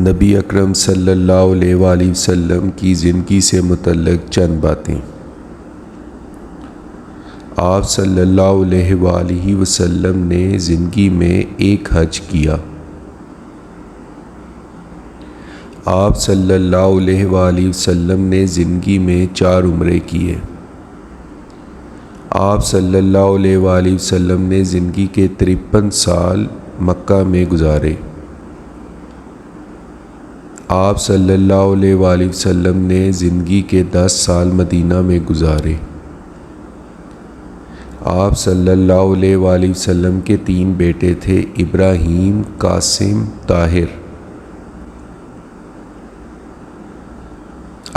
نبی اکرم صلی اللہ علیہ وآلہ وسلم کی زندگی سے متعلق چند باتیں۔ آپ صلی اللہ علیہ وآلہ وسلم نے زندگی میں ایک حج کیا۔ آپ صلی اللہ علیہ وآلہ وسلم نے زندگی میں 4 عمرے کیے۔ آپ صلی اللہ علیہ وآلہ وسلم نے زندگی کے 53 سال مکہ میں گزارے۔ آپ صلی اللہ علیہ وآلہ وسلم نے زندگی کے 10 سال مدینہ میں گزارے۔ آپ صلی اللہ علیہ وآلہ وسلم کے 3 بیٹے تھے، ابراہیم، قاسم، طاہر۔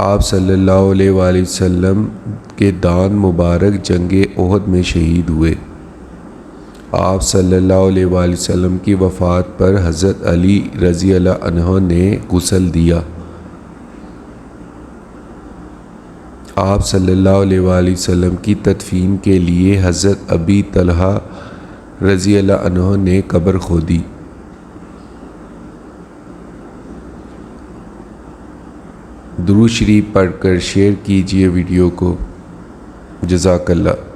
آپ صلی اللہ علیہ وآلہ وسلم کے دان مبارک جنگ احد میں شہید ہوئے۔ آپ صلی اللہ علیہ وآلہ وسلم کی وفات پر حضرت علی رضی اللہ عنہ نے غسل دیا۔ آپ صلی اللہ علیہ وآلہ وسلم کی تدفین کے لیے حضرت ابی طلحہ رضی اللہ عنہ نے قبر کھودی۔ درود شریف پڑھ کر شیئر کیجیے ویڈیو کو۔ جزاک اللہ۔